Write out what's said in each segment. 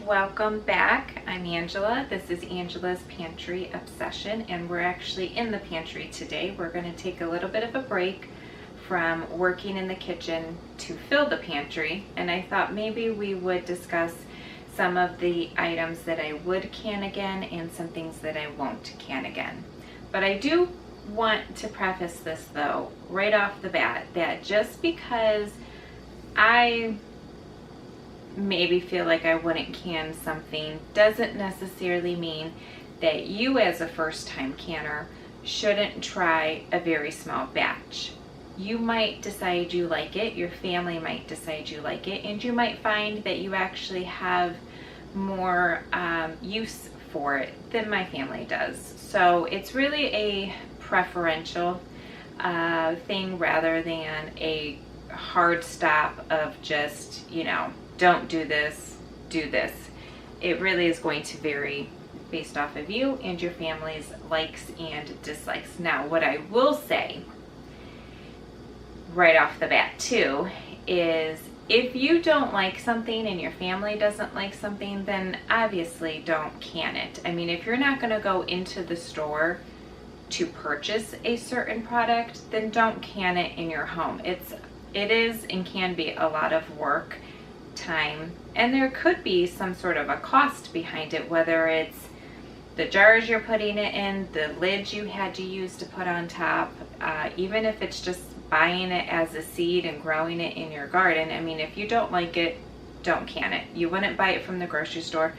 Welcome back. I'm Angela. This is Angela's Pantry Obsession, and we're actually in the pantry today. We're going to take a little bit of a break from working in the kitchen to fill the pantry, and I thought maybe we would discuss some of the items that I would can again and some things that I won't can again. But I do want to preface this though right off the bat that just because I maybe feel like I wouldn't can something doesn't necessarily mean that you as a first-time canner shouldn't try a very small batch. You might decide you like it, your family might decide you like it, and you might find that you actually have more use for it than my family does. So it's really a preferential thing rather than a hard stop of just, don't do this, do this. It really is going to vary based off of you and your family's likes and dislikes. Now, what I will say right off the bat too is if you don't like something and your family doesn't like something, then obviously don't can it. I mean, if you're not going to go into the store to purchase a certain product, then don't can it in your home. It is and can be a lot of work, time, and there could be some sort of a cost behind it, whether it's the jars you're putting it in, the lids you had to use to put on top, even if it's just buying it as a seed and growing it in your garden. I mean, if you don't like it, don't can it. You wouldn't buy it from the grocery store.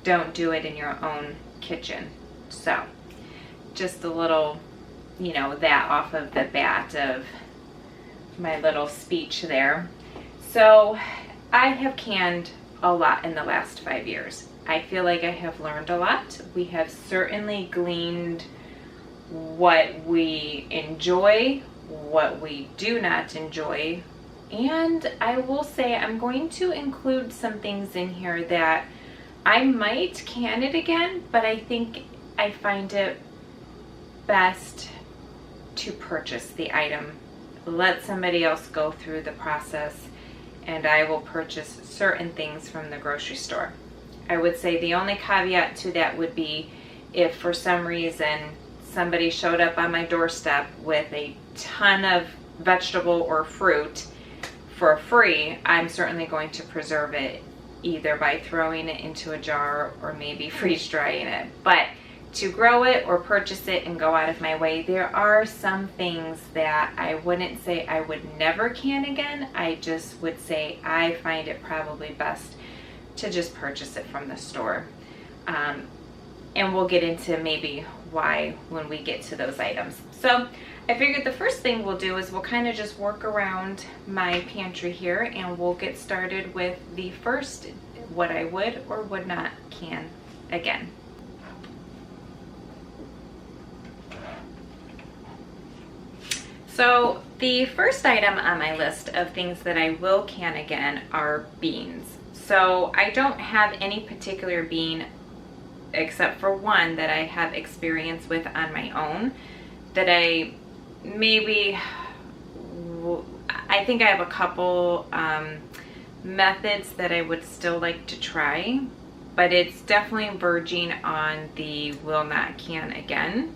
Don't do it in your own kitchen. So just a little, that off of the bat of my little speech there. So I have canned a lot in the last 5 years. I feel like I have learned a lot. We have certainly gleaned what we enjoy, what we do not enjoy, and I will say I'm going to include some things in here that I might can it again, but I think I find it best to purchase the item. Let somebody else go through the process, and I will purchase certain things from the grocery store. I would say the only caveat to that would be if for some reason somebody showed up on my doorstep with a ton of vegetable or fruit for free, I'm certainly going to preserve it either by throwing it into a jar or maybe freeze drying it. But to grow it or purchase it and go out of my way, there are some things that I wouldn't say I would never can again. I just would say I find it probably best to just purchase it from the store. And we'll get into maybe why when we get to those items. So I figured the first thing we'll do is we'll kind of just work around my pantry here, and we'll get started with the first, what I would or would not can again. So the first item on my list of things that I will can again are beans. So I don't have any particular bean except for one that I have experience with on my own that I think I have a couple methods that I would still like to try, but it's definitely verging on the will not can again.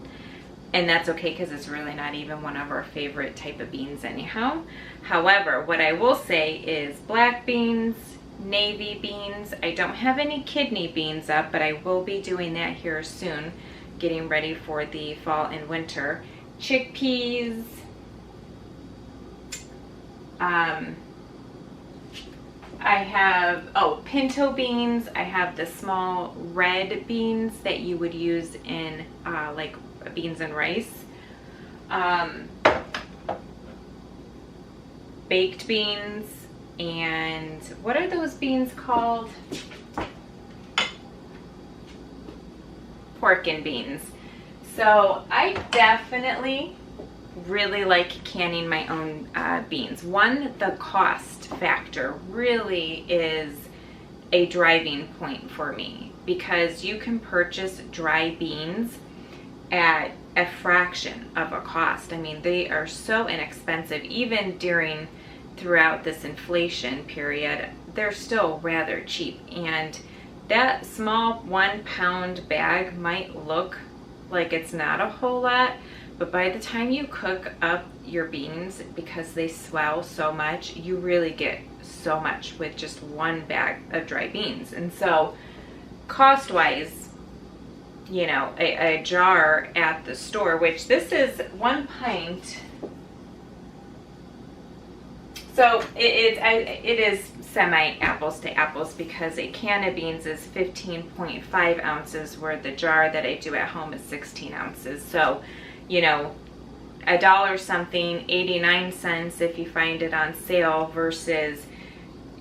And that's okay because it's really not even one of our favorite type of beans anyhow. However, what I will say is black beans, navy beans. I don't have any kidney beans up, but I will be doing that here soon, getting ready for the fall and winter. Chickpeas. I have, pinto beans. I have the small red beans that you would use in like beans and rice. Baked beans, and what are those beans called? Pork and beans. So I definitely really like canning my own beans. One, the cost factor really is a driving point for me because you can purchase dry beans at a fraction of a cost. I mean, they are so inexpensive, even throughout this inflation period, they're still rather cheap. And that small 1 pound bag might look like it's not a whole lot, but by the time you cook up your beans, because they swell so much, you really get so much with just one bag of dry beans. And so cost wise, you know, a jar at the store, which this is 1 pint. So it is semi apples to apples, because a can of beans is 15.5 ounces, where the jar that I do at home is 16 ounces. So, you know, $1 something, 89 cents if you find it on sale, versus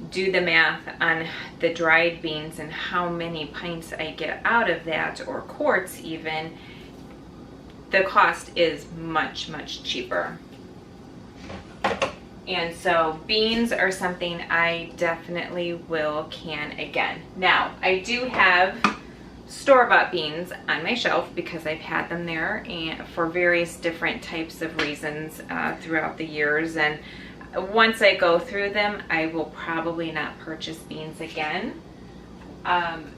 do the math on the dried beans and how many pints I get out of that, or quarts even. The cost is much, much cheaper. And so beans are something I definitely will can again. Now, I do have store-bought beans on my shelf because I've had them there and for various different types of reasons throughout the years. And once I go through them, I will probably not purchase beans again,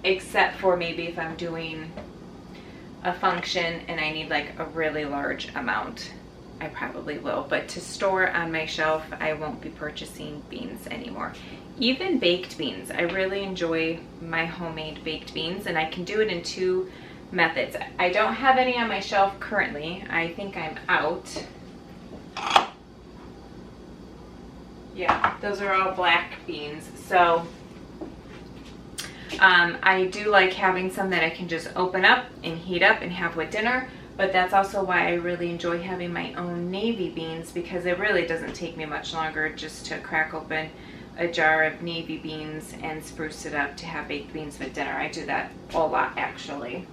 except for maybe if I'm doing a function and I need like a really large amount. I probably will, but to store on my shelf, I won't be purchasing beans anymore. Even baked beans, I really enjoy my homemade baked beans, and I can do it in 2 methods. I don't have any on my shelf currently. I think I'm out. Yeah, those are all black beans. So I do like having some that I can just open up and heat up and have with dinner. But that's also why I really enjoy having my own navy beans, because it really doesn't take me much longer just to crack open a jar of navy beans and spruce it up to have baked beans with dinner. I do that a lot, actually.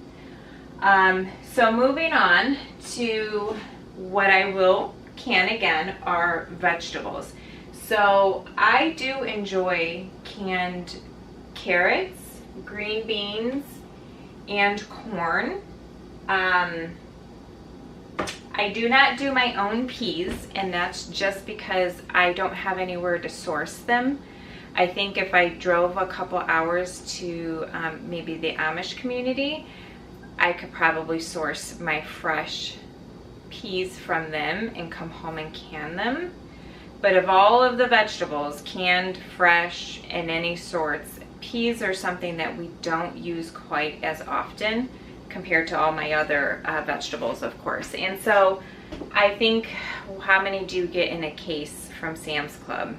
So moving on to what I will can again are vegetables. So I do enjoy canned carrots, green beans, and corn. I do not do my own peas, and that's just because I don't have anywhere to source them. I think if I drove a couple hours to maybe the Amish community, I could probably source my fresh peas from them and come home and can them. But of all of the vegetables, canned, fresh, and any sorts, peas are something that we don't use quite as often compared to all my other vegetables, of course. And so I think, how many do you get in a case from Sam's Club?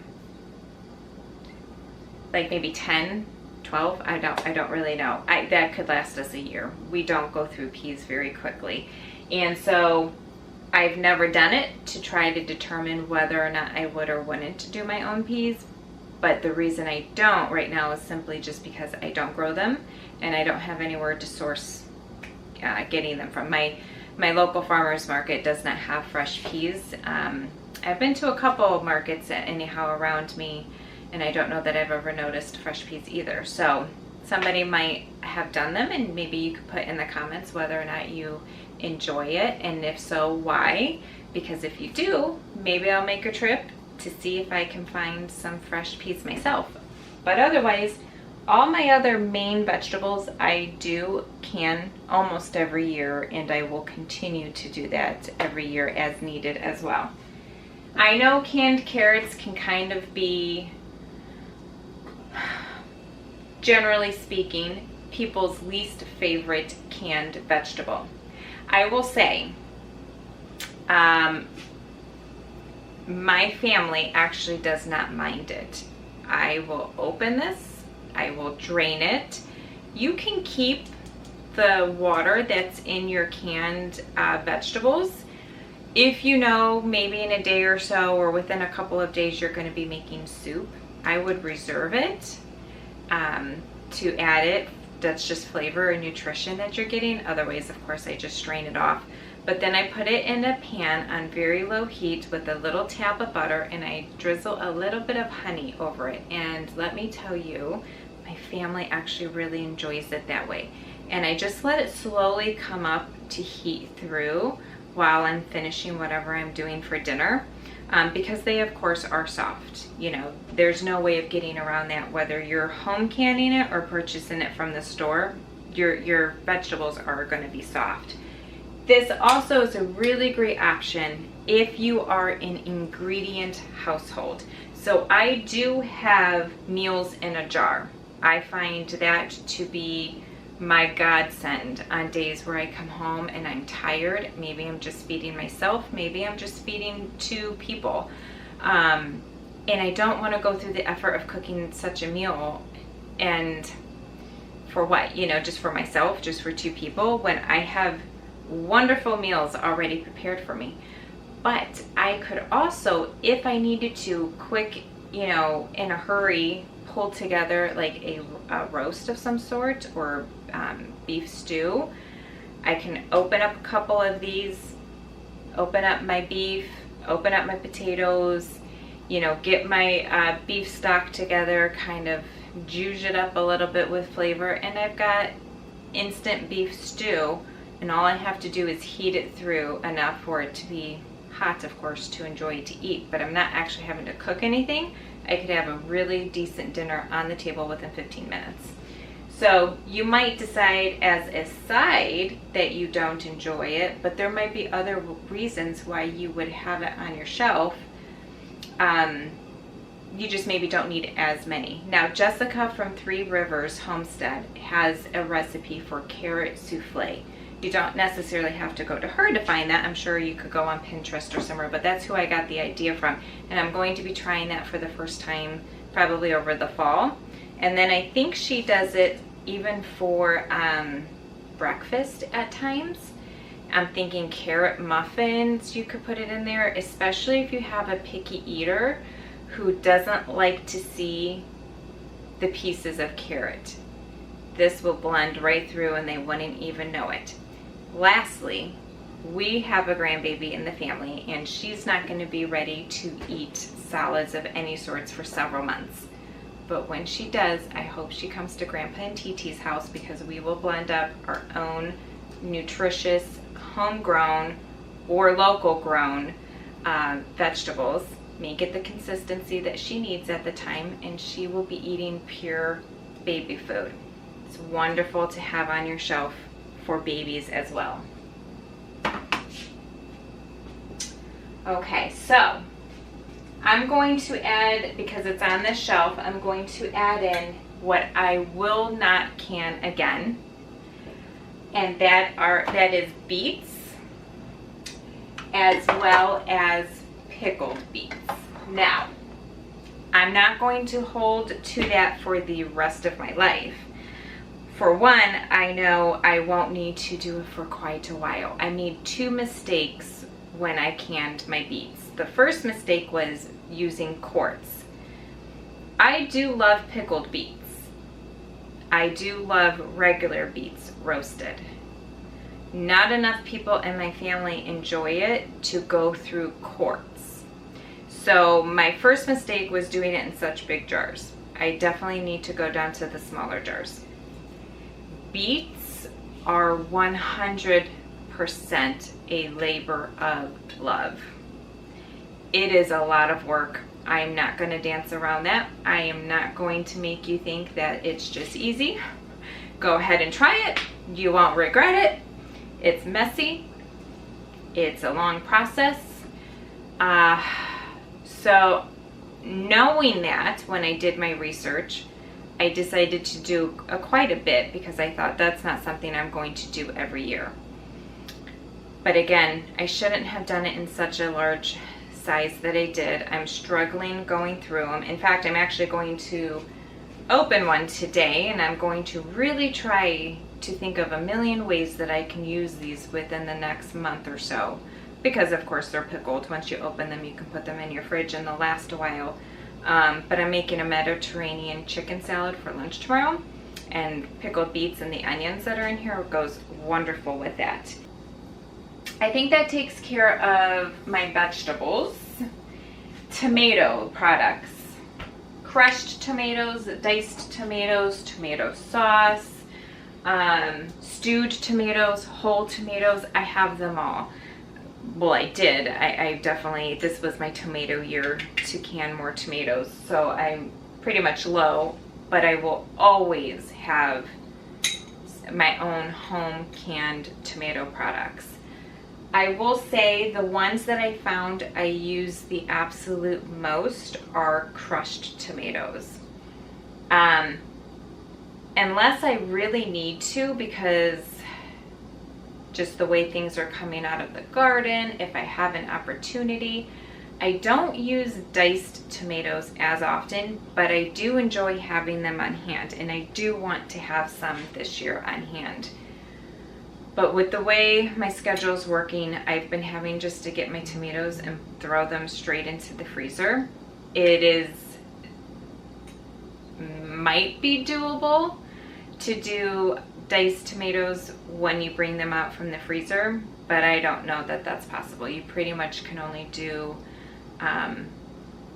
Like maybe 10, 12? I don't really know. That could last us a year. We don't go through peas very quickly. And so I've never done it to try to determine whether or not I would or wouldn't do my own peas. But the reason I don't right now is simply just because I don't grow them and I don't have anywhere to source getting them from. My local farmers market does not have fresh peas. I've been to a couple of markets anyhow around me, and I don't know that I've ever noticed fresh peas either. So somebody might have done them, and maybe you could put in the comments whether or not you enjoy it, and if so, why? Because if you do, maybe I'll make a trip to see if I can find some fresh peas myself. But otherwise, all my other main vegetables I do can almost every year, and I will continue to do that every year as needed as well. I know canned carrots can kind of be, generally speaking, people's least favorite canned vegetable. I will say, my family actually does not mind it. I will open this, I will drain it. You can keep the water that's in your canned vegetables. If you know maybe in a day or so or within a couple of days you're going to be making soup, I would reserve it to add it. That's just flavor and nutrition that you're getting. Otherwise, of course, I just strain it off. But then I put it in a pan on very low heat with a little tap of butter, and I drizzle a little bit of honey over it. And let me tell you, my family actually really enjoys it that way. And I just let it slowly come up to heat through while I'm finishing whatever I'm doing for dinner. because they of course are soft. You know, there's no way of getting around that, whether you're home canning it or purchasing it from the store. Your vegetables are going to be soft. This also is a really great option if you are an ingredient household. So I do have meals in a jar. I find that to be my godsend on days where I come home and I'm tired. Maybe I'm just feeding myself, maybe I'm just feeding 2 people. And I don't want to go through the effort of cooking such a meal, and for what? You know, just for myself, just for 2 people, when I have wonderful meals already prepared for me. But I could also, if I needed to, quick, you know, in a hurry, pull together like a roast of some sort, or beef stew. I can open up a couple of these, open up my beef, open up my potatoes, you know, get my beef stock together, kind of juice it up a little bit with flavor, and I've got instant beef stew, and all I have to do is heat it through enough for it to be hot, of course, to enjoy to eat, but I'm not actually having to cook anything. I could have a really decent dinner on the table within 15 minutes. So you might decide as a side that you don't enjoy it, but there might be other reasons why you would have it on your shelf. You just maybe don't need as many. Now, Jessica from 3 Rivers Homestead has a recipe for carrot souffle. You don't necessarily have to go to her to find that. I'm sure you could go on Pinterest or somewhere, but that's who I got the idea from. And I'm going to be trying that for the first time, probably over the fall. And then I think she does it even for breakfast at times. I'm thinking carrot muffins, you could put it in there, especially if you have a picky eater who doesn't like to see the pieces of carrot. This will blend right through and they wouldn't even know it. Lastly, we have a grandbaby in the family, and she's not going to be ready to eat solids of any sorts for several months. But when she does, I hope she comes to Grandpa and TT's house, because we will blend up our own nutritious, homegrown or local grown vegetables, make it the consistency that she needs at the time, and she will be eating pure baby food. It's wonderful to have on your shelf for babies as well. Okay, so I'm going to add, because it's on this shelf, I'm going to add in what I will not can again, and that is beets, as well as pickled beets. Now, I'm not going to hold to that for the rest of my life. For one, I know I won't need to do it for quite a while. I made 2 mistakes when I canned my beets. The first mistake was using quarts. I do love pickled beets. I do love regular beets roasted. Not enough people in my family enjoy it to go through quarts. So my first mistake was doing it in such big jars. I definitely need to go down to the smaller jars. Beets are 100% a labor of love. It is a lot of work. I'm not going to dance around that. I am not going to make you think that it's just easy. Go ahead and try it. You won't regret it. It's messy. It's a long process. So knowing that, when I did my research, I decided to do quite a bit, because I thought that's not something I'm going to do every year. But again, I shouldn't have done it in such a large size that I did. I'm struggling going through them. In fact, I'm actually going to open one today, and I'm going to really try to think of a million ways that I can use these within the next month or so, because of course they're pickled. Once you open them, you can put them in your fridge and they'll last a while. But I'm making a Mediterranean chicken salad for lunch tomorrow, and pickled beets and the onions that are in here goes wonderful with that. I think that takes care of my vegetables. Tomato products. Crushed tomatoes, diced tomatoes, tomato sauce, stewed tomatoes, whole tomatoes. I have them all. well, I did. I definitely, this was my tomato year to can more tomatoes. So I'm pretty much low, but I will always have my own home canned tomato products. I will say the ones that I found I use the absolute most are crushed tomatoes. Unless I really need to, because just the way things are coming out of the garden, if I have an opportunity. I don't use diced tomatoes as often, but I do enjoy having them on hand, and I do want to have some this year on hand. But with the way my schedule is working, I've been having just to get my tomatoes and throw them straight into the freezer. It might be doable to do diced tomatoes when you bring them out from the freezer, but I don't know that that's possible. You pretty much can only do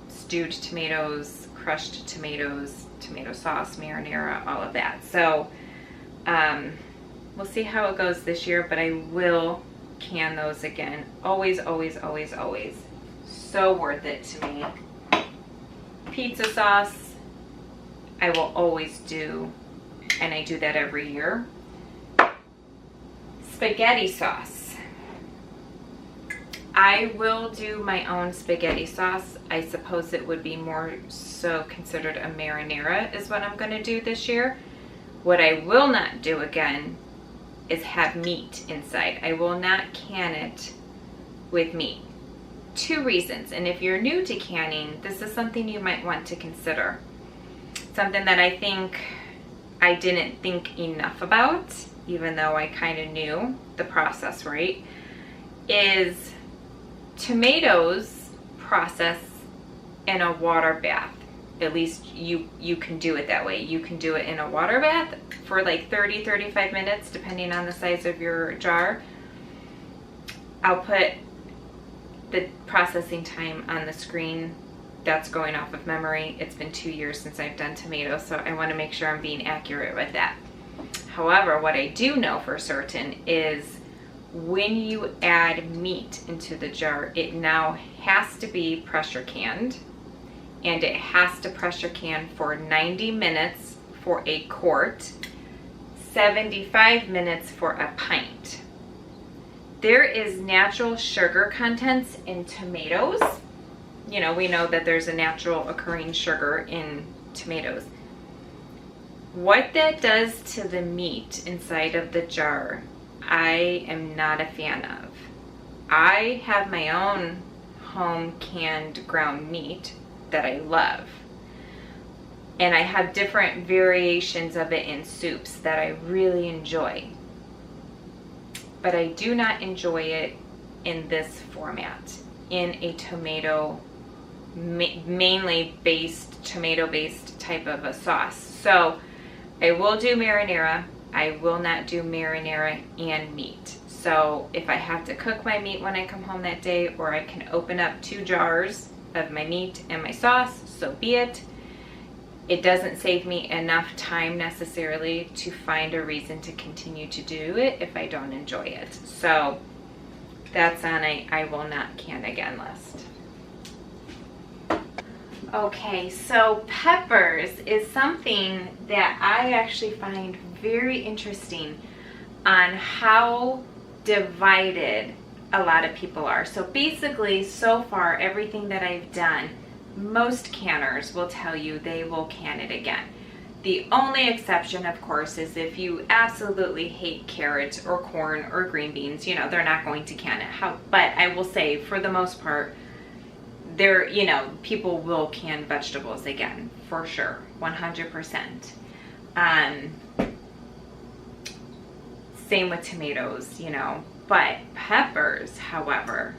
stewed tomatoes, crushed tomatoes, tomato sauce, marinara, all of that. So we'll see how it goes this year, but I will can those again. Always, always, always, always. So worth it to me. Pizza sauce, I will always do, and I do that every year. Spaghetti sauce. I will do my own spaghetti sauce. I suppose it would be more so considered a marinara is what I'm going to do this year. What I will not do again is have meat inside. I will not can it with meat. 2 reasons, and if you're new to canning, this is something you might want to consider. Something that I think I didn't think enough about, even though I kind of knew the process, right, is tomatoes process in a water bath. At least you can do it that way. You can do it in a water bath for like 30-35 minutes, depending on the size of your jar. I'll put the processing time on the screen. That's going off of memory. It's been 2 years since I've done tomatoes, so I want to make sure I'm being accurate with that. However, what I do know for certain is when you add meat into the jar, it now has to be pressure canned, and it has to pressure can for 90 minutes for a quart, 75 minutes for a pint. There is natural sugar contents in tomatoes. You know, we know that there's a natural occurring sugar in tomatoes. What that does to the meat inside of the jar, I am not a fan of. I have my own home canned ground meat that I love. And I have different variations of it in soups that I really enjoy. But I do not enjoy it in this format, in a tomato, mainly tomato-based type of a sauce. So I will do marinara. I will not do marinara and meat. So if I have to cook my meat when I come home that day, or I can open up 2 jars of my meat and my sauce, so be it. It doesn't save me enough time necessarily to find a reason to continue to do it if I don't enjoy it. So that's on a I will not can again list. Okay, so peppers is something that I actually find very interesting on how divided a lot of people are. So basically, so far, everything that I've done, most canners will tell you they will can it again. The only exception, of course, is if you absolutely hate carrots or corn or green beans, you know, they're not going to can it. But I will say, for the most part, people will can vegetables again, for sure, 100%. Same with tomatoes, but peppers, however,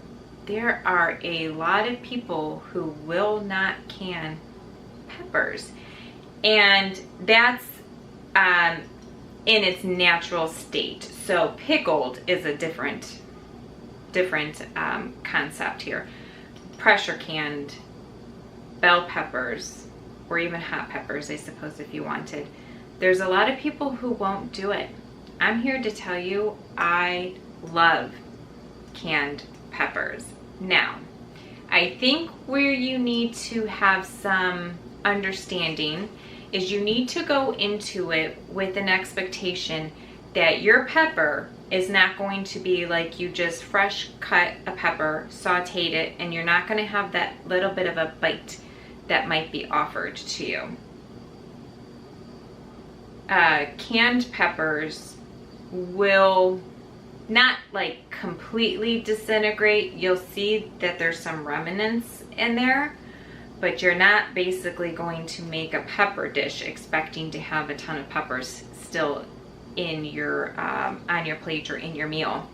there are a lot of people who will not can peppers, and that's in its natural state. So pickled is a different concept here. Pressure canned bell peppers, or even hot peppers, I suppose, if you wanted. There's a lot of people who won't do it. I'm here to tell you, I love canned peppers. Now, I think where you need to have some understanding is you need to go into it with an expectation that your pepper is not going to be like you just fresh cut a pepper, sauteed it, and you're not going to have that little bit of a bite that might be offered to you. Canned peppers will not like completely disintegrate. You'll see that there's some remnants in there, but you're not basically going to make a pepper dish expecting to have a ton of peppers still in your on your plate or in your meal.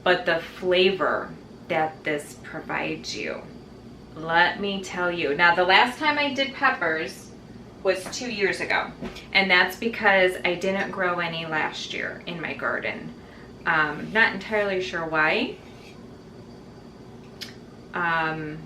But the flavor that this provides you, let me tell you. Now, the last time I did peppers was 2 years ago, and that's because I didn't grow any last year in my garden. Not entirely sure why. And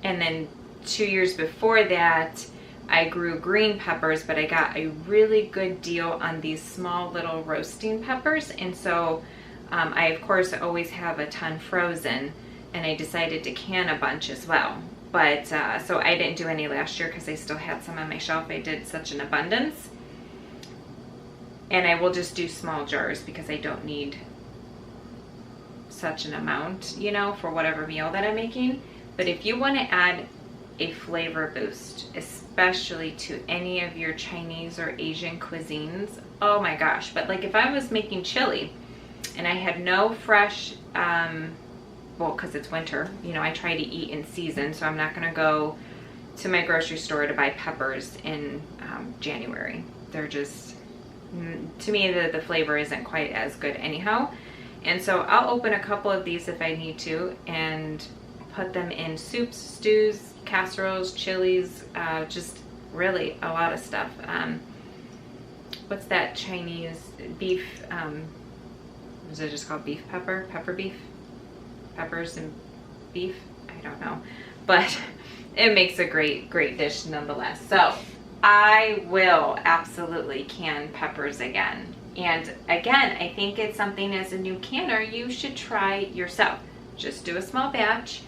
then 2 years before that, I grew green peppers, but I got a really good deal on these small little roasting peppers. And so I, of course, always have a ton frozen, and I decided to can a bunch as well. But so I didn't do any last year because I still had some on my shelf. I did such an abundance. And I will just do small jars because I don't need such an amount, you know, for whatever meal that I'm making. But if you want to add a flavor boost, especially to any of your Chinese or Asian cuisines, oh my gosh. But like if I was making chili and I had no fresh, well, because it's winter, you know, I try to eat in season, so I'm not going to go to my grocery store to buy peppers in January. They're just, to me, the flavor isn't quite as good anyhow. And so I'll open a couple of these if I need to and put them in soups, stews, casseroles, chilies, just really a lot of stuff. What's that Chinese beef, is it just called beef pepper? Pepper beef? Peppers and beef? I don't know. But it makes a great dish nonetheless. So I will absolutely can peppers again. And again, I think it's something as a new canner you should try yourself. Just do a small batch,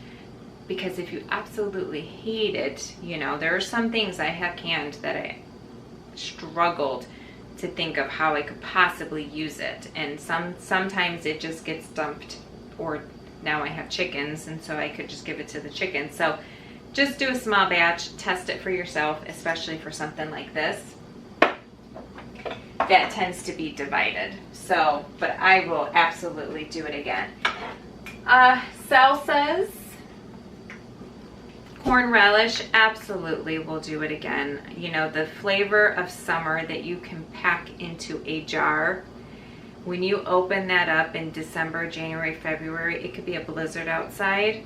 because if you absolutely hate it, you know, there are some things I have canned that I struggled to think of how I could possibly use it. And sometimes it just gets dumped, or now I have chickens and so I could just give it to the chickens. So just do a small batch, test it for yourself, especially for something like this that tends to be divided. So, but I will absolutely do it again. Salsas, corn relish, absolutely will do it again. You know, the flavor of summer that you can pack into a jar. When you open that up in December, January, February, it could be a blizzard outside,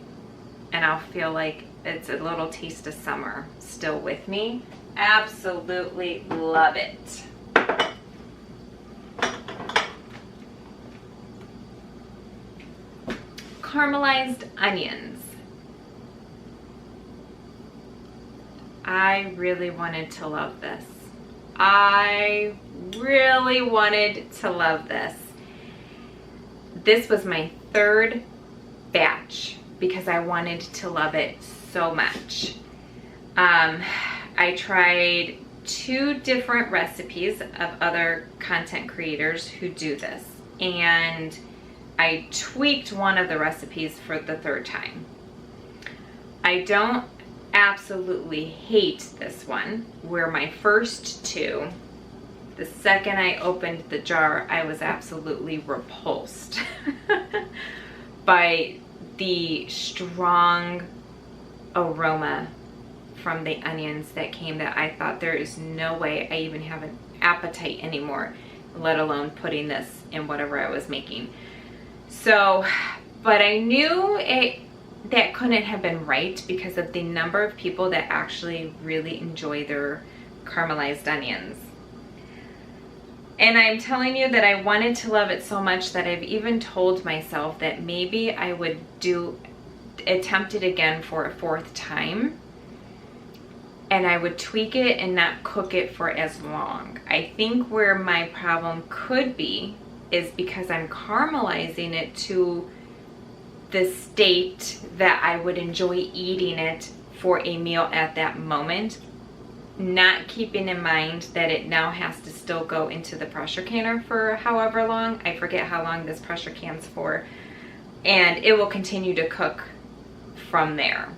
and I'll feel like it's a little taste of summer still with me. Absolutely love it. Caramelized onions. I really wanted to love this. I really wanted to love this. This was my third batch because I wanted to love it so much. I tried 2 different recipes of other content creators who do this, and I tweaked one of the recipes for the 3rd time. I don't absolutely hate this one, where my first 2, the second I opened the jar, I was absolutely repulsed by the strong aroma from the onions that came, that I thought there is no way I even have an appetite anymore, let alone putting this in whatever I was making. So, but I knew that couldn't have been right because of the number of people that actually really enjoy their caramelized onions. And I'm telling you that I wanted to love it so much that I've even told myself that maybe I would attempt it again for a 4th time, and I would tweak it and not cook it for as long. I think where my problem could be is because I'm caramelizing it to the state that I would enjoy eating it for a meal at that moment, not keeping in mind that it now has to still go into the pressure canner for however long. I forget how long this pressure can's for, and it will continue to cook from there.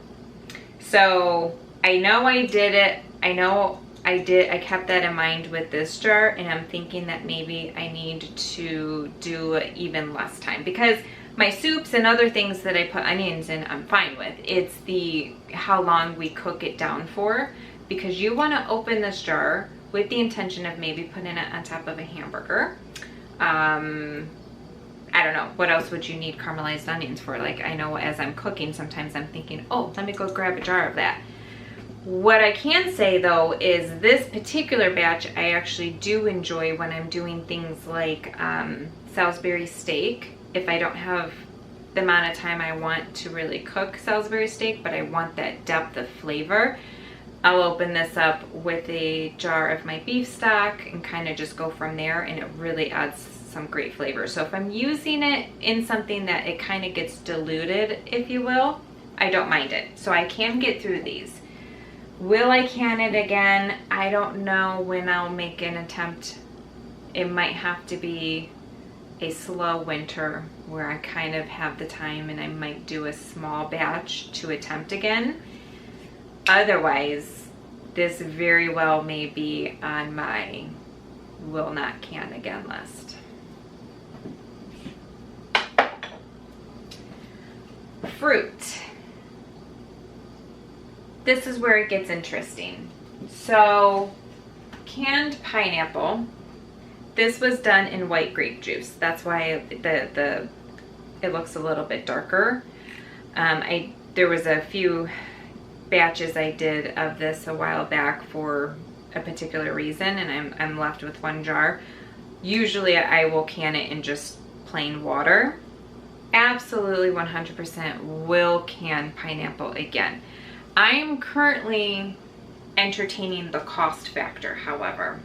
So I know I did it. I know I did. I kept that in mind with this jar, and I'm thinking that maybe I need to do even less time, because my soups and other things that I put onions in, I'm fine with. It's the how long we cook it down for, because you want to open this jar with the intention of maybe putting it on top of a hamburger. I don't know, what else would you need caramelized onions for? Like, I know as I'm cooking, sometimes I'm thinking, oh, let me go grab a jar of that. What I can say though is this particular batch I actually do enjoy when I'm doing things like Salisbury steak. If I don't have the amount of time I want to really cook Salisbury steak, but I want that depth of flavor, I'll open this up with a jar of my beef stock and kind of just go from there, and it really adds some great flavor. So if I'm using it in something that it kind of gets diluted, if you will, I don't mind it. So I can get through these. Will I can it again? I don't know when I'll make an attempt. It might have to be a slow winter where I kind of have the time, and I might do a small batch to attempt again. Otherwise, this very well may be on my will not can again list. Fruit. This is where it gets interesting. So, canned pineapple. This was done in white grape juice. That's why it looks a little bit darker. There was a few batches I did of this a while back for a particular reason, and I'm left with one jar. Usually I will can it in just plain water. Absolutely 100% will can pineapple again. I'm currently entertaining the cost factor, however.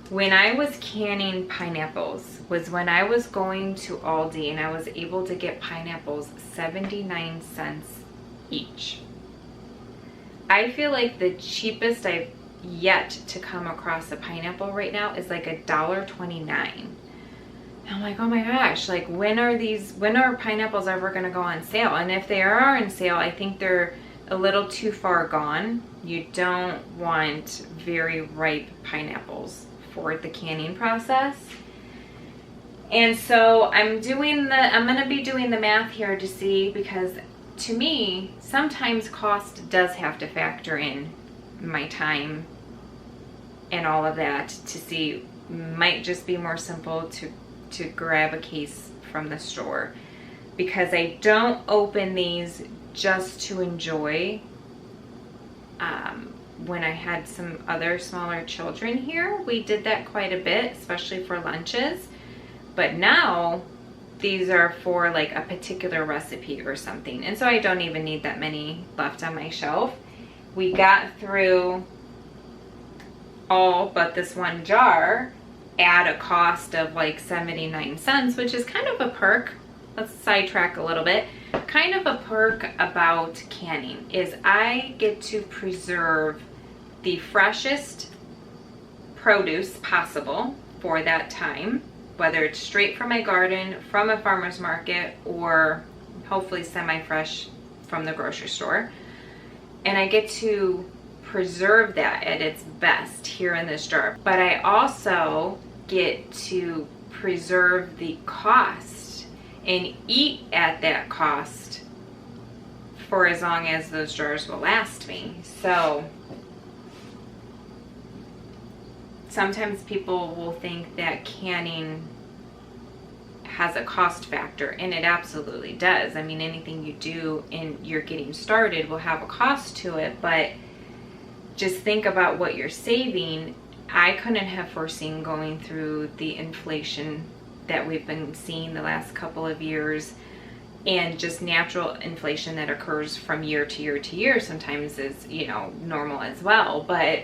When I was canning pineapples was when I was going to Aldi and I was able to get pineapples 79 cents each. I feel like the cheapest I've yet to come across a pineapple right now is like $1.29. I'm like, oh my gosh, like when are pineapples ever gonna go on sale? And if they are on sale, I think they're a little too far gone. You don't want very ripe pineapples for the canning process. And so I'm gonna be doing the math here to see, because to me, sometimes cost does have to factor in my time and all of that to see. Might just be more simple to grab a case from the store, because I don't open these just to enjoy. When I had some other smaller children here, we did that quite a bit, especially for lunches. But now these are for like a particular recipe or something, and so I don't even need that many left on my shelf. We got through all but this one jar at a cost of like 79 cents, which is kind of a perk. Let's sidetrack a little bit. Kind of a perk about canning is I get to preserve the freshest produce possible for that time, whether it's straight from my garden, from a farmer's market, or hopefully semi-fresh from the grocery store. And I get to preserve that at its best here in this jar. But I also get to preserve the cost and eat at that cost for as long as those jars will last me. So sometimes people will think that canning has a cost factor, and it absolutely does. I mean, anything you do and you're getting started will have a cost to it, but just think about what you're saving. I couldn't have foreseen going through the inflation that we've been seeing the last couple of years, and just natural inflation that occurs from year to year to year sometimes is, you know, normal as well. But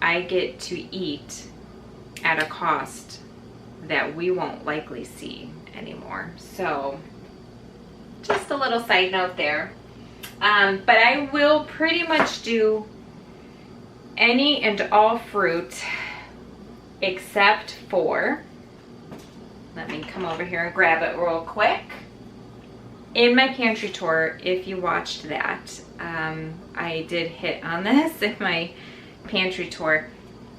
I get to eat at a cost that we won't likely see anymore. So Just a little side note there. But I will pretty much do any and all fruit except for, let me come over here and grab it real quick. In my pantry tour, if you watched that, I did hit on this in my pantry tour,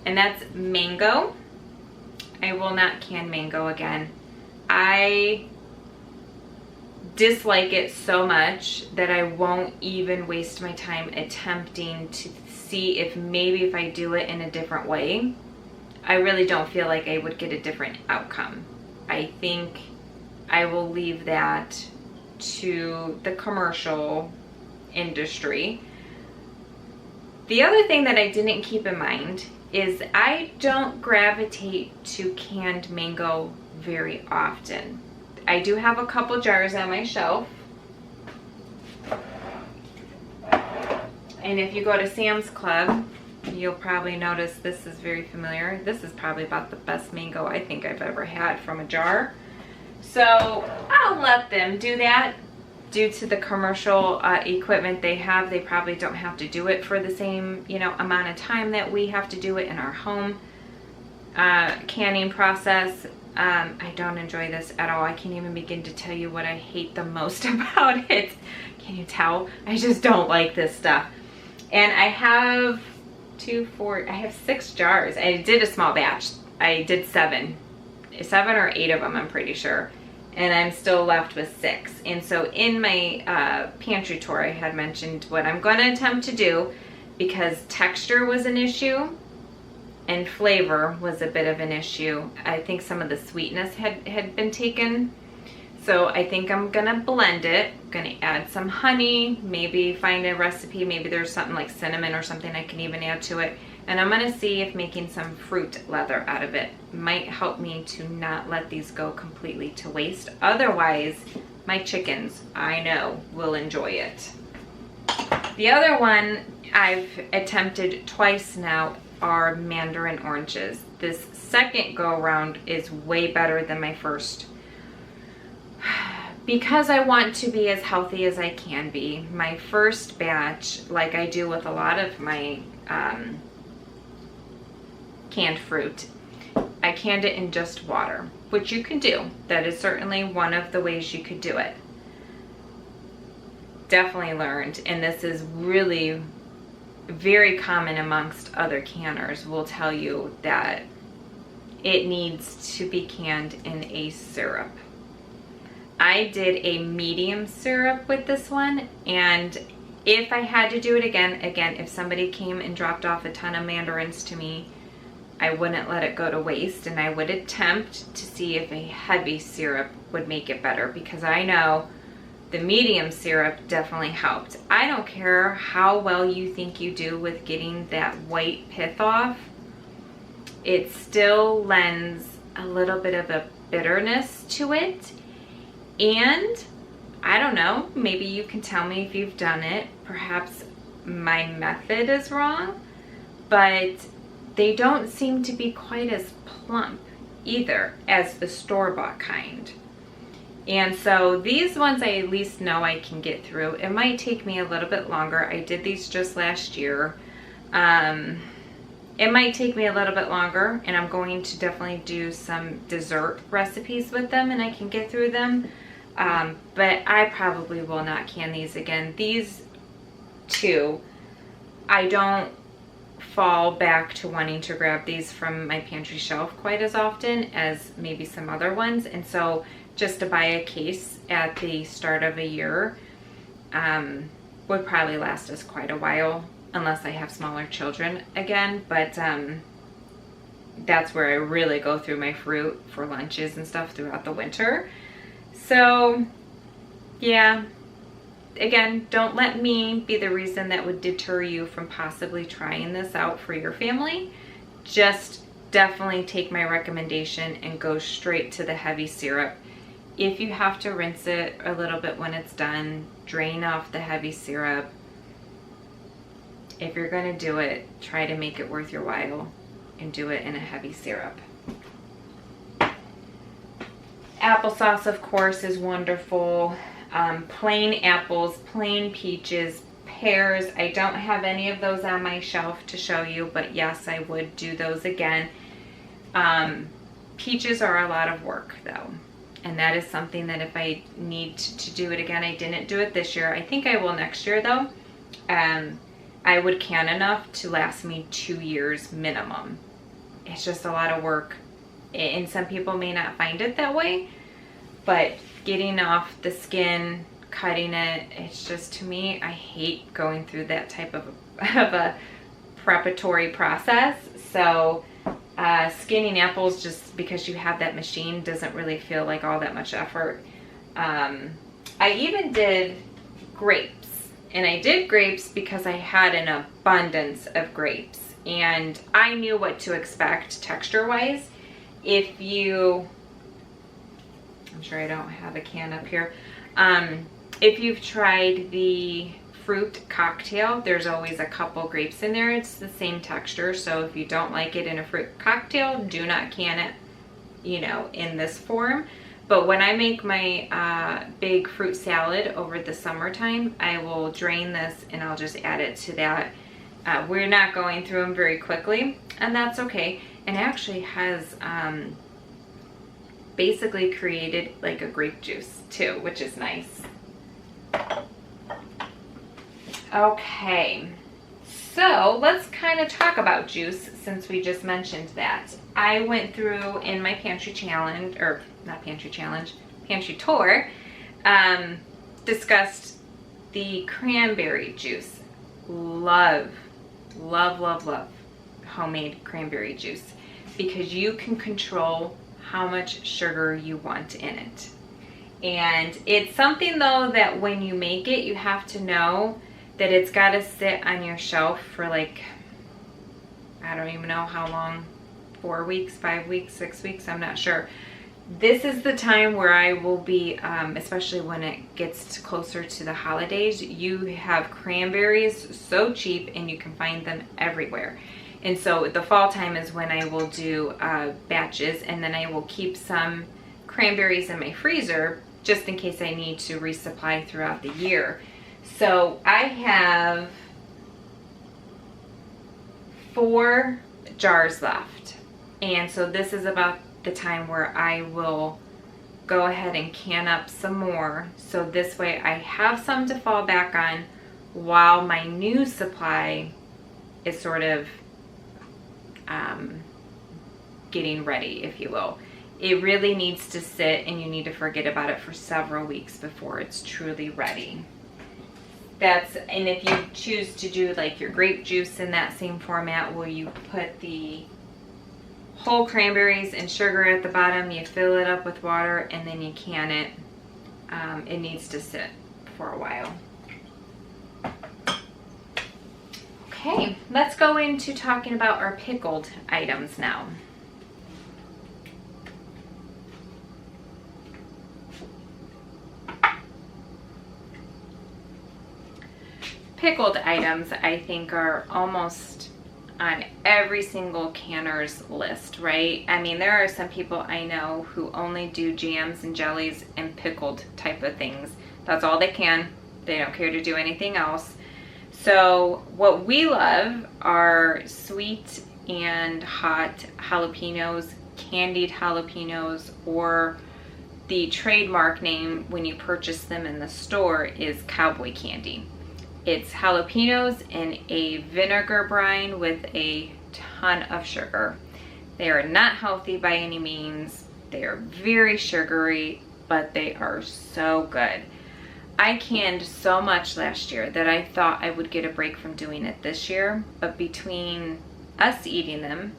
and that's mango. I will not can mango again. I dislike it so much that I won't even waste my time attempting to see if maybe if I do it in a different way, I really don't feel like I would get a different outcome. I think I will leave that to the commercial industry. The other thing that I didn't keep in mind is I don't gravitate to canned mango very often. I do have a couple jars on my shelf. And if you go to Sam's Club, you'll probably notice this is very familiar. This is probably about the best mango I think I've ever had from a jar. So I'll let them do that. Due to the commercial equipment they have, they probably don't have to do it for the same, you know, amount of time that we have to do it in our home canning process. I don't enjoy this at all. I can't even begin to tell you what I hate the most about it. Can you tell? I just don't like this stuff. And I have I have 6 jars. I did a small batch. I did 7 or 8 of them, I'm pretty sure. And I'm still left with 6. And so in my pantry tour, I had mentioned what I'm going to attempt to do, because texture was an issue and flavor was a bit of an issue. I think some of the sweetness had been taken. So I think I'm gonna blend it. I'm gonna add some honey, maybe find a recipe, maybe there's something like cinnamon or something I can even add to it. And I'm gonna see if making some fruit leather out of it might help me to not let these go completely to waste. Otherwise, my chickens, I know, will enjoy it. The other one I've attempted twice now are mandarin oranges. This second go around is way better than my first. Because I want to be as healthy as I can be, my first batch, like I do with a lot of my canned fruit, I canned it in just water, which you can do. That is certainly one of the ways you could do it. Definitely learned, and this is really very common amongst other canners, will tell you that it needs to be canned in a syrup. I did a medium syrup with this one, and if I had to do it again, if somebody came and dropped off a ton of mandarins to me, I wouldn't let it go to waste, and I would attempt to see if a heavy syrup would make it better, because I know the medium syrup definitely helped. I don't care how well you think you do with getting that white pith off, it still lends a little bit of a bitterness to it. And I don't know, maybe you can tell me if you've done it. Perhaps my method is wrong, but they don't seem to be quite as plump either as the store-bought kind. And so these ones I at least know I can get through. It might take me a little bit longer. I did these just last year. It might take me a little bit longer, and I'm going to definitely do some dessert recipes with them, and I can get through them. But I probably will not can these again. These two, I don't fall back to wanting to grab these from my pantry shelf quite as often as maybe some other ones. And so just to buy a case at the start of a year would probably last us quite a while, unless I have smaller children again. But that's where I really go through my fruit for lunches and stuff throughout the winter. So yeah, again, don't let me be the reason that would deter you from possibly trying this out for your family. Just definitely take my recommendation and go straight to the heavy syrup. If you have to rinse it a little bit when it's done, drain off the heavy syrup. If you're going to do it, try to make it worth your while and do it in a heavy syrup. Applesauce, of course, is wonderful. plain apples, plain peaches, pears. I don't have any of those on my shelf to show you, but yes, I would do those again. Peaches are a lot of work though. And that is something that if I need to do it again, I didn't do it this year. I think I will next year though. I would can enough to last me 2 years minimum. It's just a lot of work. And some people may not find it that way, but getting off the skin, cutting it, it's just, to me, I hate going through that type of a preparatory process. So skinning apples, just because you have that machine, doesn't really feel like all that much effort. I even did grapes, and I did grapes because I had an abundance of grapes and I knew what to expect texture wise. If you, I'm sure I don't have a can up here. If you've tried the fruit cocktail, there's always a couple grapes in there. It's the same texture. So if you don't like it in a fruit cocktail, do not can it, you know, in this form. But when I make my big fruit salad over the summertime, I will drain this and I'll just add it to that. We're not going through them very quickly, and that's okay. And actually has basically created like a grape juice too, which is nice. Okay, so let's kind of talk about juice since we just mentioned that. I went through in my pantry challenge, or not pantry challenge, pantry tour, discussed the cranberry juice. Love, love, love, love homemade cranberry juice because you can control how much sugar you want in it. And it's something though that when you make it, you have to know that it's got to sit on your shelf for like, I don't even know how long, 4 weeks, 5 weeks, 6 weeks, I'm not sure. This is the time where I will be, especially when it gets closer to the holidays, you have cranberries so cheap and you can find them everywhere. And so the fall time is when I will do batches, and then I will keep some cranberries in my freezer just in case I need to resupply throughout the year. So I have 4 jars left. And so this is about the time where I will go ahead and can up some more. So this way I have some to fall back on while my new supply is sort of getting ready, if you will. It really needs to sit and you need to forget about it for several weeks before it's truly ready. And if you choose to do like your grape juice in that same format, where you put the whole cranberries and sugar at the bottom, you fill it up with water, and then you can it. It needs to sit for a while. Okay, let's go into talking about our pickled items now. Pickled items, I think, are almost on every single canner's list, right? I mean, there are some people I know who only do jams and jellies and pickled type of things. That's all they can. They don't care to do anything else. So what we love are sweet and hot jalapenos, candied jalapenos, or the trademark name when you purchase them in the store is cowboy candy. It's jalapenos in a vinegar brine with a ton of sugar. They are not healthy by any means. They are very sugary, but they are so good. I canned so much last year that I thought I would get a break from doing it this year, but between us eating them,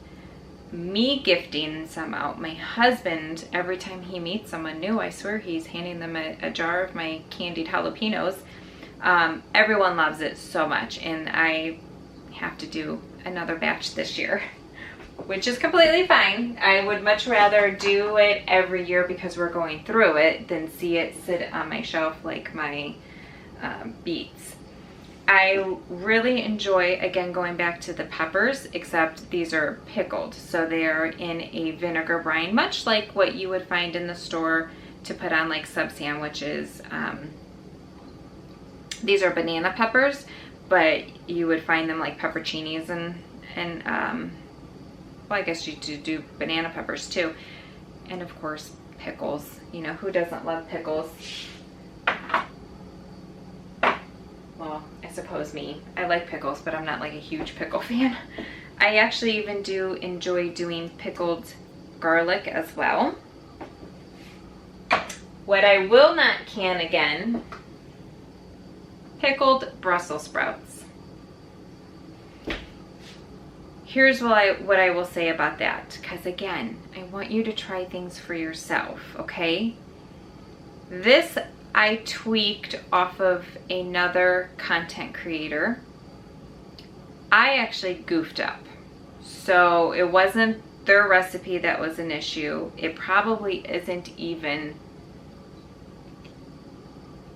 me gifting some out, my husband, every time he meets someone new, I swear he's handing them a jar of my candied jalapenos. Everyone loves it so much, and I have to do another batch this year, which is completely fine. I would much rather do it every year because we're going through it than see it sit on my shelf like my beets. I really enjoy, again, going back to the peppers, except these are pickled. So they are in a vinegar brine, much like what you would find in the store to put on like sub sandwiches. These are banana peppers, but you would find them like pepperoncinis and well, I guess you do banana peppers too. And of course, pickles. You know, who doesn't love pickles? Well, I suppose me. I like pickles, but I'm not like a huge pickle fan. I actually even do enjoy doing pickled garlic as well. What I will not can again, pickled Brussels sprouts. Here's what I will say about that, because again, I want you to try things for yourself, okay? This I tweaked off of another content creator. I actually goofed up. So it wasn't their recipe that was an issue. It probably isn't even,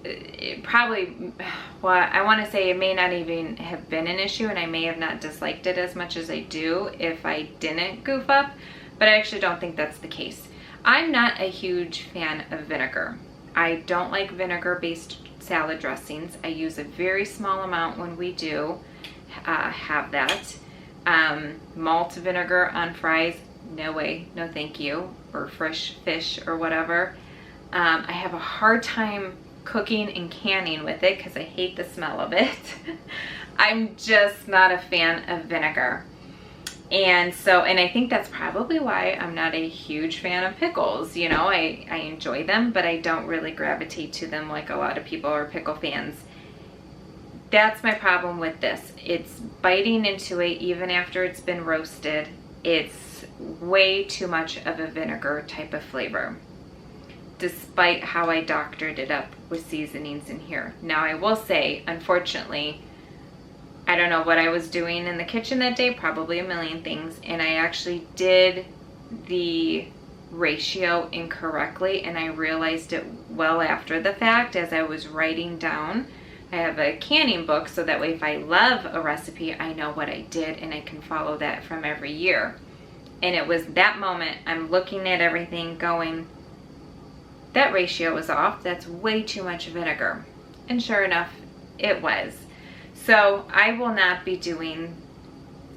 well, I want to say it may not even have been an issue, and I may have not disliked it as much as I do if I didn't goof up, but I actually don't think that's the case. I'm not a huge fan of vinegar. I don't like vinegar-based salad dressings. I use a very small amount when we do have that. Malt vinegar on fries, no way, no thank you, or fresh fish or whatever. I have a hard time cooking and canning with it because I hate the smell of it. I'm just not a fan of vinegar. And I think that's probably why I'm not a huge fan of pickles. You know, I enjoy them, but I don't really gravitate to them like a lot of people are pickle fans. That's my problem with this. It's biting into it even after it's been roasted. It's way too much of a vinegar type of flavor, despite how I doctored it up with seasonings in here. Now I will say, unfortunately, I don't know what I was doing in the kitchen that day, probably a million things, and I actually did the ratio incorrectly, and I realized it well after the fact as I was writing down. I have a canning book so that way if I love a recipe, I know what I did and I can follow that from every year. And it was that moment I'm looking at everything going, that ratio is off, that's way too much vinegar. And sure enough, it was. So I will not be doing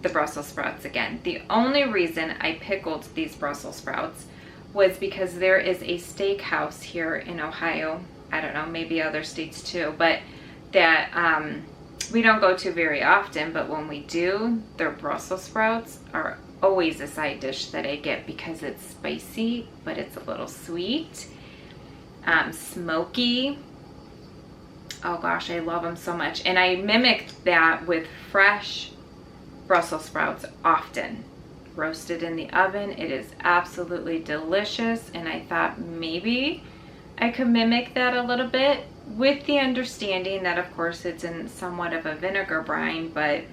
the Brussels sprouts again. The only reason I pickled these Brussels sprouts was because there is a steakhouse here in Ohio, I don't know, maybe other states too, but that we don't go to very often, but when we do, their Brussels sprouts are always a side dish that I get because it's spicy, but it's a little sweet, smoky. Oh gosh, I love them so much. And I mimicked that with fresh Brussels sprouts often. Roasted in the oven. It is absolutely delicious. And I thought maybe I could mimic that a little bit with the understanding that of course it's in somewhat of a vinegar brine, but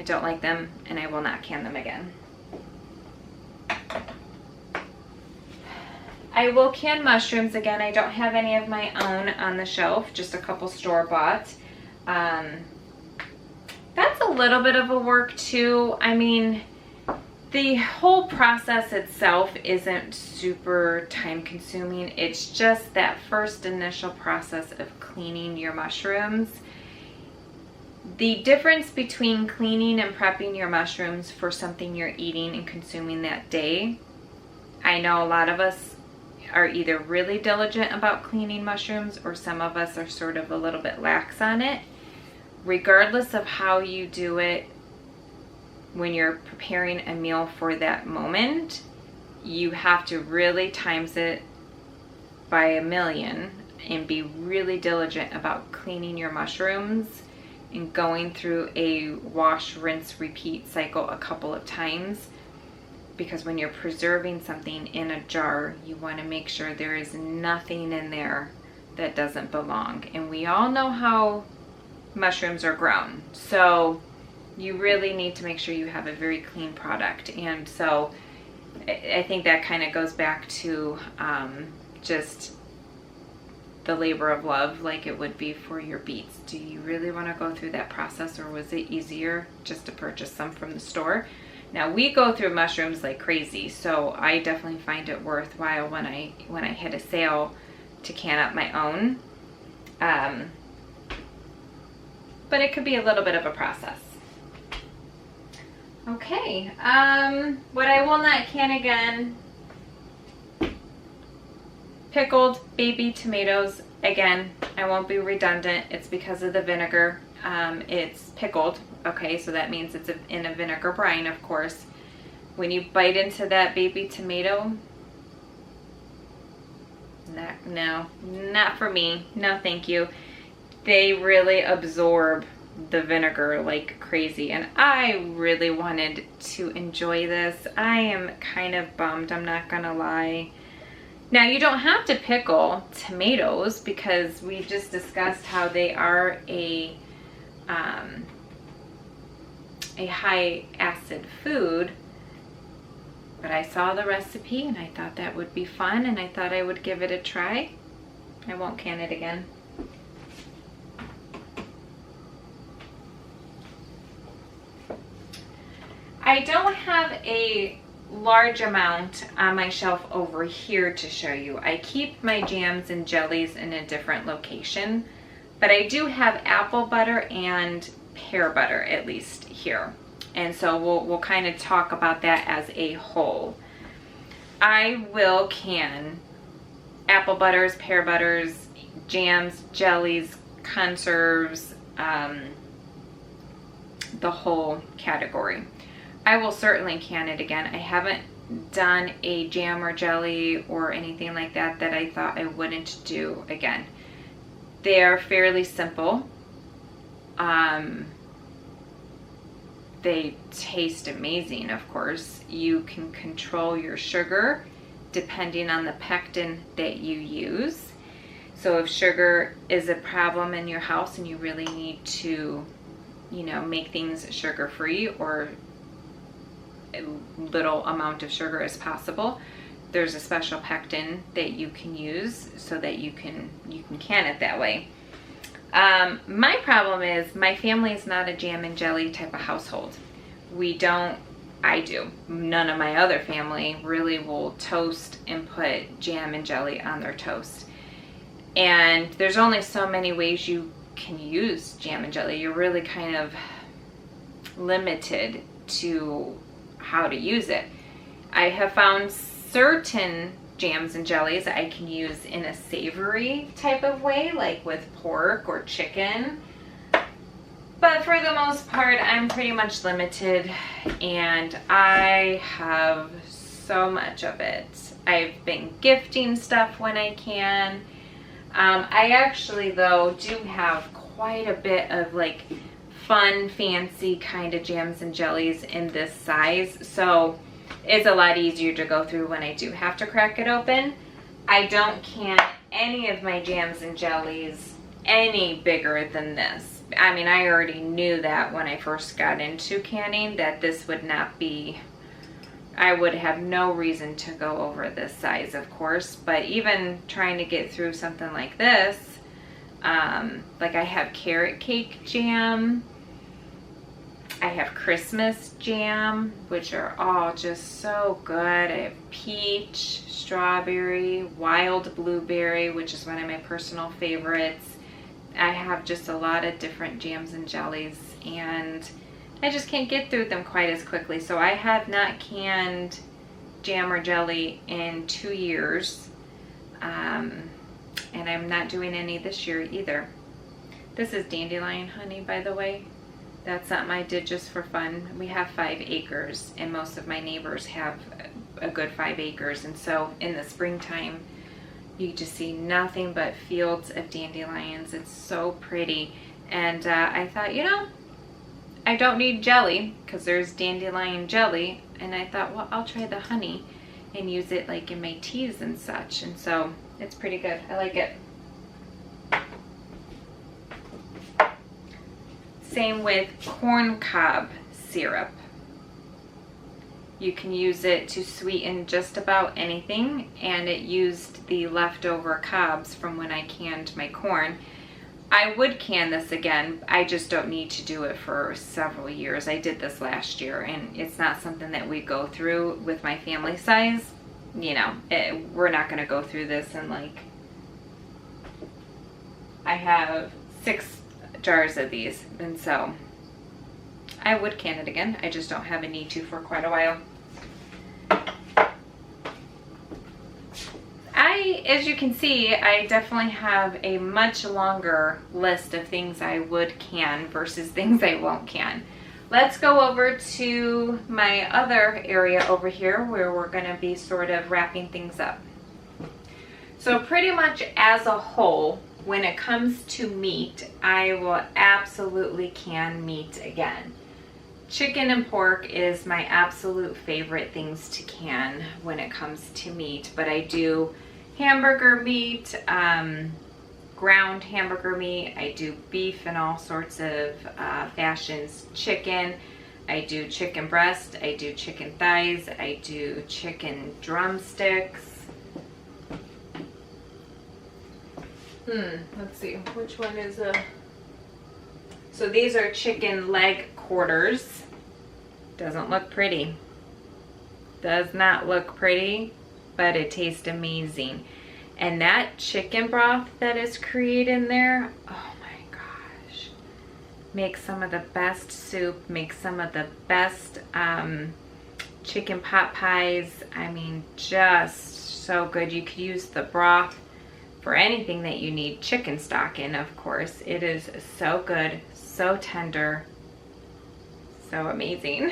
I don't like them and I will not can them again. I will can mushrooms again. I don't have any of my own on the shelf, just a couple store-bought. That's a little bit of a work too. I mean, the whole process itself isn't super time consuming. It's just that first initial process of cleaning your mushrooms. The difference between cleaning and prepping your mushrooms for something you're eating and consuming that day, I know a lot of us are either really diligent about cleaning mushrooms or some of us are sort of a little bit lax on it. Regardless of how you do it, when you're preparing a meal for that moment, you have to really times it by a million and be really diligent about cleaning your mushrooms and going through a wash, rinse, repeat cycle a couple of times. Because when you're preserving something in a jar, you want to make sure there is nothing in there that doesn't belong. And we all know how mushrooms are grown. So you really need to make sure you have a very clean product. And so I think that kind of goes back to just the labor of love, like it would be for your beets. Do you really want to go through that process, or was it easier just to purchase some from the store? Now we go through mushrooms like crazy, so I definitely find it worthwhile when I hit a sale to can up my own. but it could be a little bit of a process. Okay, what I will not can again, pickled baby tomatoes. Again, I won't be redundant. It's because of the vinegar. It's pickled, okay, so that means it's in a vinegar brine, of course. When you bite into that baby tomato, no, not for me. No, thank you. They really absorb the vinegar like crazy, and I really wanted to enjoy this. I am kind of bummed, I'm not gonna lie. Now, you don't have to pickle tomatoes because we just discussed how they are a high acid food, but I saw the recipe and I thought that would be fun, and I thought I would give it a try. I won't can it again. I don't have a large amount on my shelf over here to show you. I keep my jams and jellies in a different location, but I do have apple butter and pear butter at least here. And so we'll kind of talk about that as a whole. I will can apple butters, pear butters, jams, jellies, conserves, the whole category. I will certainly can it again. I haven't done a jam or jelly or anything like that that I thought I wouldn't do again. They are fairly simple. They taste amazing, of course. You can control your sugar depending on the pectin that you use. So if sugar is a problem in your house and you really need to, you know, make things sugar-free or a little amount of sugar as possible, there's a special pectin that you can use so that you can can it that way. My problem is my family is not a jam and jelly type of household. I do. None of my other family really will toast and put jam and jelly on their toast. And there's only so many ways you can use jam and jelly. You're really kind of limited to how to use it. I have found certain jams and jellies I can use in a savory type of way, like with pork or chicken. But for the most part, I'm pretty much limited, and I have so much of it. I've been gifting stuff when I can. I actually, though, do have quite a bit of like fun, fancy kind of jams and jellies in this size, so it's a lot easier to go through when I do have to crack it open. I don't can any of my jams and jellies any bigger than this. I mean, I already knew that when I first got into canning that this would not be, I would have no reason to go over this size, of course, but even trying to get through something like this, like I have carrot cake jam, I have Christmas jam, which are all just so good. I have peach, strawberry, wild blueberry, which is one of my personal favorites. I have just a lot of different jams and jellies, and I just can't get through them quite as quickly. So I have not canned jam or jelly in 2 years, and I'm not doing any this year either. This is dandelion honey, by the way. That's something I did just for fun. We have 5 acres, and most of my neighbors have a good 5 acres, and so in the springtime you just see nothing but fields of dandelions. It's so pretty, and I thought, you know, I don't need jelly because there's dandelion jelly, and I thought, well, I'll try the honey and use it like in my teas and such, and so it's pretty good. I like it. Same with corn cob syrup. You can use it to sweeten just about anything, and it used the leftover cobs from when I canned my corn. I would can this again. I just don't need to do it for several years. I did this last year, and it's not something that we go through with my family size. You know, we're not going to go through this, and like I have 6 jars of these, and so I would can it again. I just don't have a need to for quite a while. As you can see, I definitely have a much longer list of things I would can versus things I won't can. Let's go over to my other area over here where we're going to be sort of wrapping things up. So pretty much as a whole, when it comes to meat, I will absolutely can meat again. Chicken and pork is my absolute favorite things to can when it comes to meat, but I do hamburger meat, ground hamburger meat, I do beef in all sorts of fashions, chicken, I do chicken breast, I do chicken thighs, I do chicken drumsticks. Let's see, which one is so these are chicken leg quarters. Doesn't look pretty. Does not look pretty, but it tastes amazing. And that chicken broth that is created in there, oh my gosh. Makes some of the best soup, makes some of the best chicken pot pies. I mean, just so good. You could use the broth for anything that you need chicken stock in, of course. It is so good, so tender, so amazing.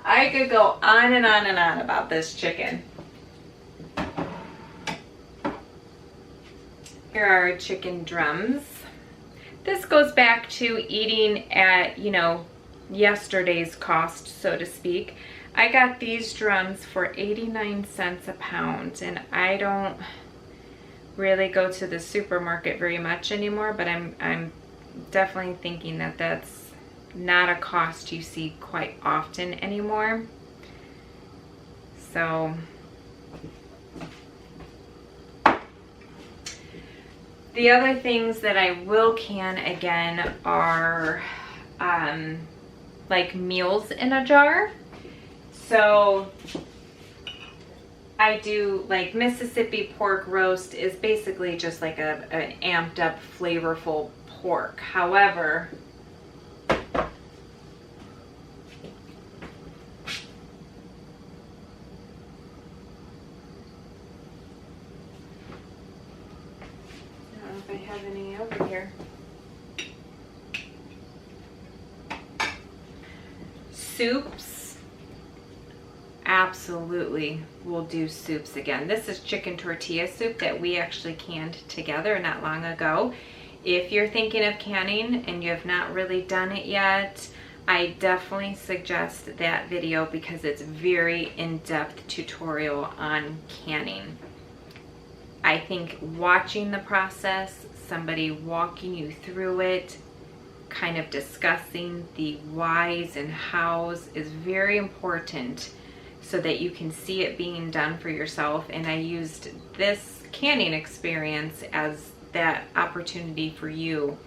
I could go on and on and on about this chicken. Here are chicken drums. This goes back to eating at, you know, yesterday's cost, so to speak. I got these drums for 89 cents a pound, and I don't really go to the supermarket very much anymore, but I'm definitely thinking that that's not a cost you see quite often anymore. So the other things that I will can again are like meals in a jar. So I do like Mississippi pork roast is basically just like an amped up flavorful pork. However, I don't know if I have any over here. Soups, absolutely will do soups again. This is chicken tortilla soup that we actually canned together not long ago. If you're thinking of canning and you have not really done it yet, I definitely suggest that video because it's very in-depth tutorial on canning. I think watching the process, somebody walking you through it, kind of discussing the whys and hows is very important so that you can see it being done for yourself. And I used this canning experience as that opportunity for you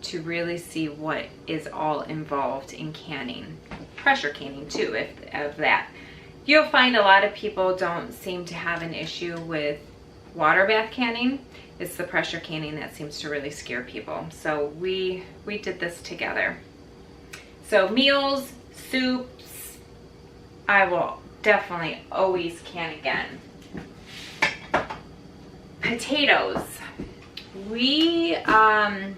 to really see what is all involved in canning. Pressure canning too, if that. You'll find a lot of people don't seem to have an issue with water bath canning. It's the pressure canning that seems to really scare people. So we did this together. So meals, soups, I will definitely always can again. Potatoes. We are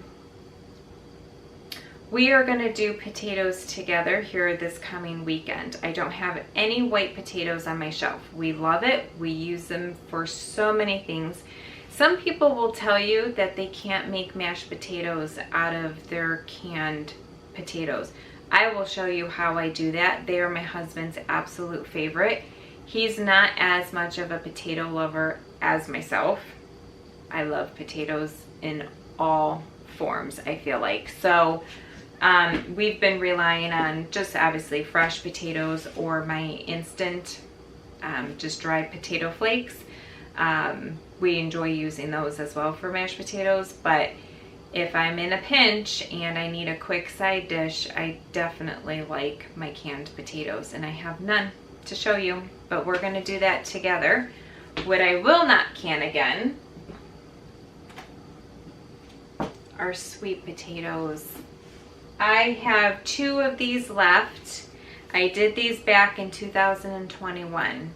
gonna do potatoes together here this coming weekend. I don't have any white potatoes on my shelf. We love it. We use them for so many things. Some people will tell you that they can't make mashed potatoes out of their canned potatoes. I will show you how I do that. They are my husband's absolute favorite. He's not as much of a potato lover as myself. I love potatoes in all forms, I feel like. So we've been relying on just obviously fresh potatoes or my instant just dried potato flakes. We enjoy using those as well for mashed potatoes, but if I'm in a pinch and I need a quick side dish, I definitely like my canned potatoes, and I have none to show you, but we're gonna do that together. What I will not can again our sweet potatoes. I have 2 of these left. I did these back in 2021.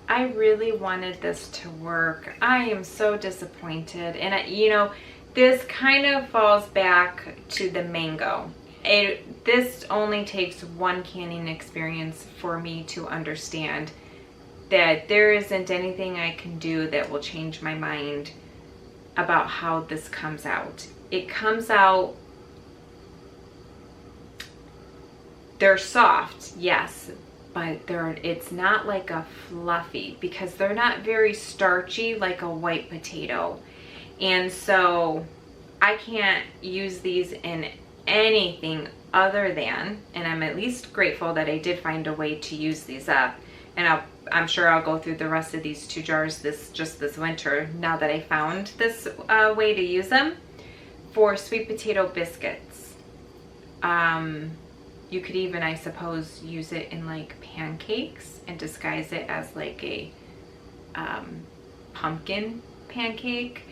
I really wanted this to work. I am so disappointed. And you know, this kind of falls back to the mango. This only takes one canning experience for me to understand that there isn't anything I can do that will change my mind about how this comes out. It comes out, they're soft, yes, but it's not like a fluffy, because they're not very starchy like a white potato. And so I can't use these in anything other than, and I'm at least grateful that I did find a way to use these up. And I'm sure I'll go through the rest of these 2 jars just this winter, now that I found this way to use them. For sweet potato biscuits. You could even, I suppose, use it in like pancakes and disguise it as like a pumpkin pancake.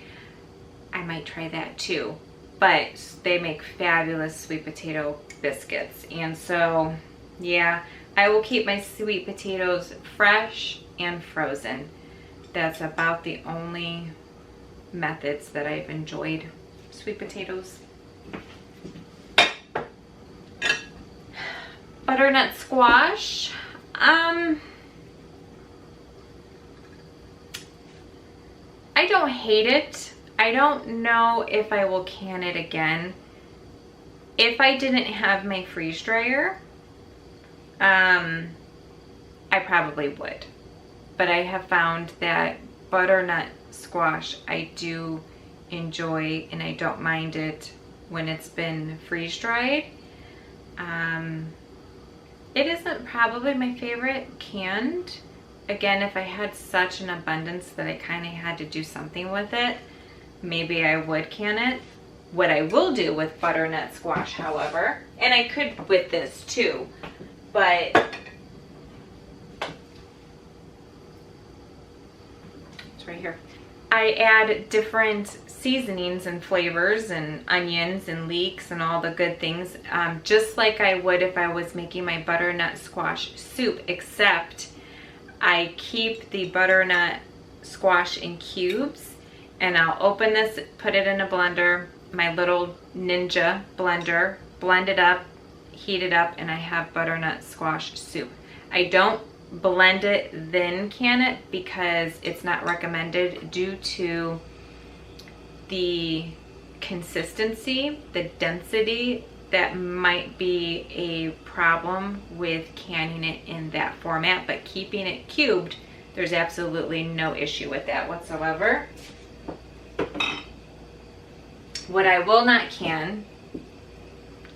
I might try that too. But they make fabulous sweet potato biscuits. And so, yeah, I will keep my sweet potatoes fresh and frozen. That's about the only methods that I've enjoyed sweet potatoes. Butternut squash. I don't hate it. I don't know if I will can it again. If I didn't have my freeze dryer, I probably would. But I have found that butternut squash I do enjoy, and I don't mind it when it's been freeze dried. It isn't probably my favorite canned. Again, if I had such an abundance that I kind of had to do something with it, maybe I would can it. What I will do with butternut squash, however, and I could with this too, but it's right here. I add different seasonings and flavors and onions and leeks and all the good things, just like I would if I was making my butternut squash soup, except I keep the butternut squash in cubes, and I'll open this, put it in a blender, my little Ninja blender, blend it up, heat it up, and I have butternut squash soup. I don't blend it then can it, because it's not recommended due to the consistency, the density that might be a problem with canning it in that format. But keeping it cubed, there's absolutely no issue with that whatsoever. What I will not can,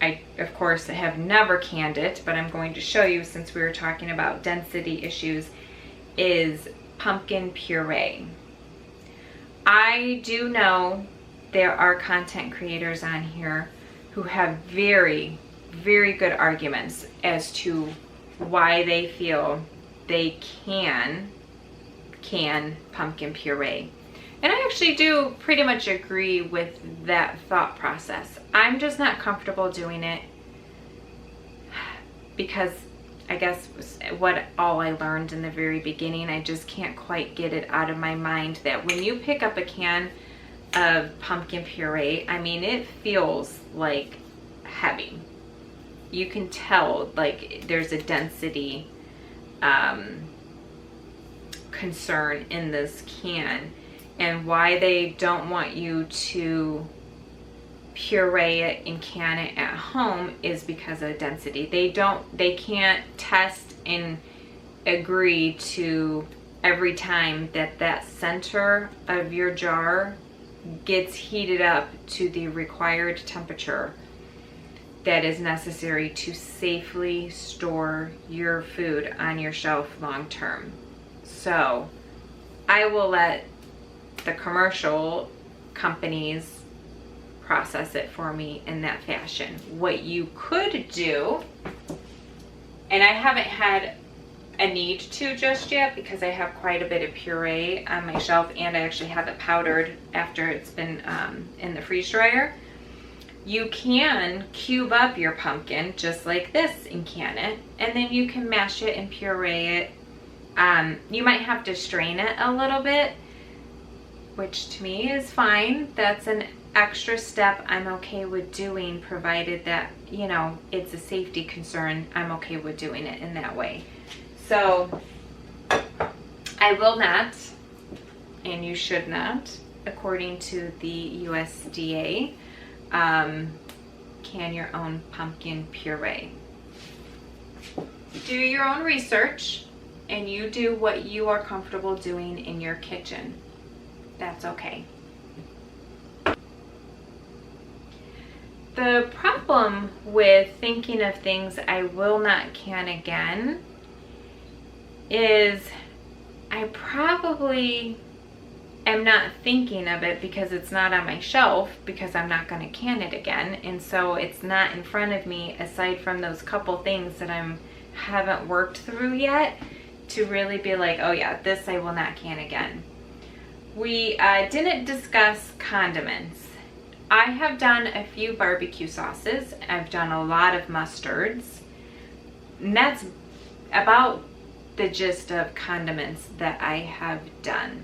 I of course have never canned it, but I'm going to show you since we were talking about density issues, is pumpkin puree. I do know there are content creators on here who have very, very good arguments as to why they feel they can pumpkin puree. And I actually do pretty much agree with that thought process. I'm just not comfortable doing it because I guess what all I learned in the very beginning, I just can't quite get it out of my mind that when you pick up a can of pumpkin puree, I mean, it feels like heavy. You can tell like there's a density concern in this can, and why they don't want you to puree it and can it at home is because of density. They can't test and agree to every time that center of your jar gets heated up to the required temperature that is necessary to safely store your food on your shelf long term. So I will let the commercial companies process it for me in that fashion. What you could do, and I haven't had a need to just yet because I have quite a bit of puree on my shelf, and I actually have it powdered after it's been in the freeze dryer. You can cube up your pumpkin just like this and can it, and then you can mash it and puree it. You might have to strain it a little bit, which to me is fine. That's an extra step I'm okay with doing, provided that, you know, it's a safety concern. I'm okay with doing it in that way. So I will not, and you should not, according to the USDA, can your own pumpkin puree. Do your own research, and you do what you are comfortable doing in your kitchen. That's okay. The problem with thinking of things I will not can again is I probably am not thinking of it because it's not on my shelf, because I'm not going to can it again, and so it's not in front of me, aside from those couple things that haven't worked through yet to really be like, oh yeah, this I will not can again. We didn't discuss condiments. I have done a few barbecue sauces. I've done a lot of mustards, and that's about the gist of condiments that I have done.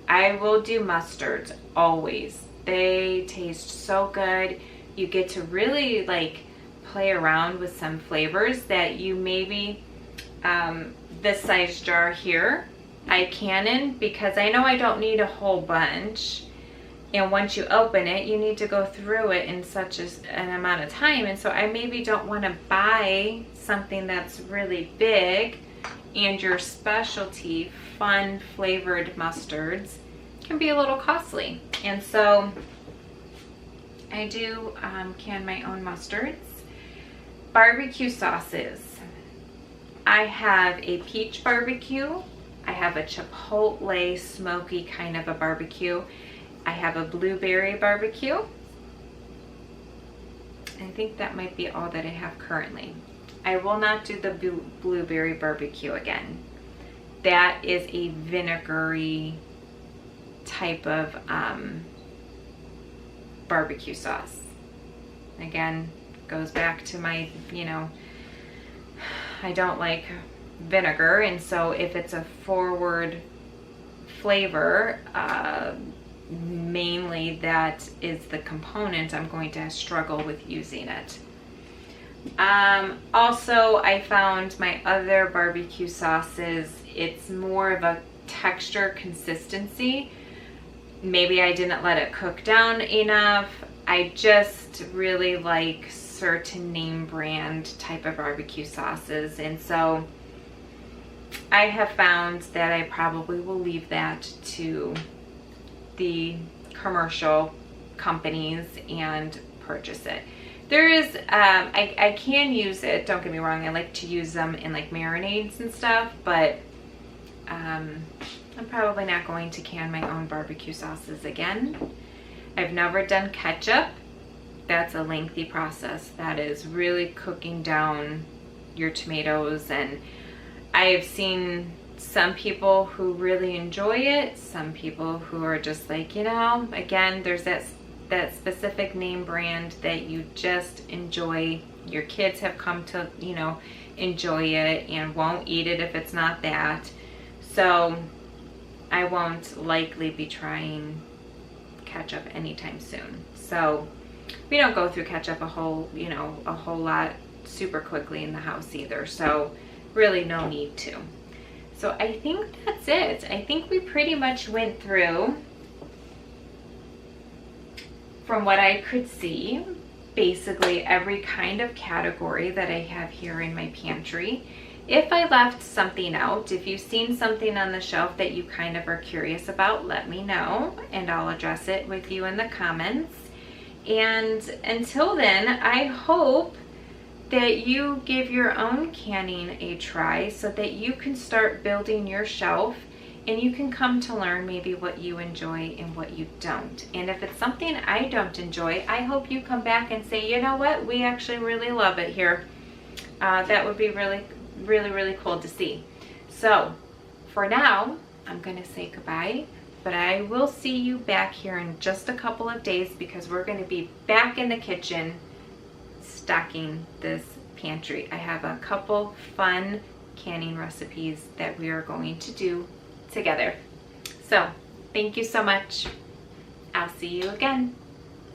I will do mustards always. They taste so good. You get to really like play around with some flavors that you maybe, this size jar here, I can in because I know I don't need a whole bunch. And once you open it, you need to go through it in such an amount of time. And so I maybe don't want to buy something that's really big, and your specialty fun flavored mustards can be a little costly. And so I do can my own mustards. Barbecue sauces. I have a peach barbecue. I have a chipotle smoky kind of a barbecue. I have a blueberry barbecue. I think that might be all that I have currently. I will not do the blueberry barbecue again. That is a vinegary type of barbecue sauce. Again, goes back to my, you know, I don't like vinegar, and so if it's a forward flavor, mainly that is the component, I'm going to struggle with using it. Also, I found my other barbecue sauces, it's more of a texture consistency. Maybe I didn't let it cook down enough. I just really like certain name brand type of barbecue sauces, and so I have found that I probably will leave that to the commercial companies and purchase it. There is, I can use it, don't get me wrong, I like to use them in like marinades and stuff, but I'm probably not going to can my own barbecue sauces again. I've never done ketchup. That's a lengthy process. That is really cooking down your tomatoes, and I've seen some people who really enjoy it, some people who are just like, you know, again, there's that specific name brand that you just enjoy. Your kids have come to, you know, enjoy it and won't eat it if it's not that. So I won't likely be trying ketchup anytime soon. So we don't go through ketchup a whole lot super quickly in the house either. So really no need to. So I think that's it. I think we pretty much went through, from what I could see, basically every kind of category that I have here in my pantry. If I left something out, if you've seen something on the shelf that you kind of are curious about, let me know and I'll address it with you in the comments. And until then, I hope that you give your own canning a try so that you can start building your shelf and you can come to learn maybe what you enjoy and what you don't. And if it's something I don't enjoy, I hope you come back and say, you know what, we actually really love it here. That would be really cool to see. So for now, I'm gonna say goodbye, but I will see you back here in just a couple of days because we're gonna be back in the kitchen stocking this pantry. I have a couple fun canning recipes that we are going to do together. So thank you so much. I'll see you again.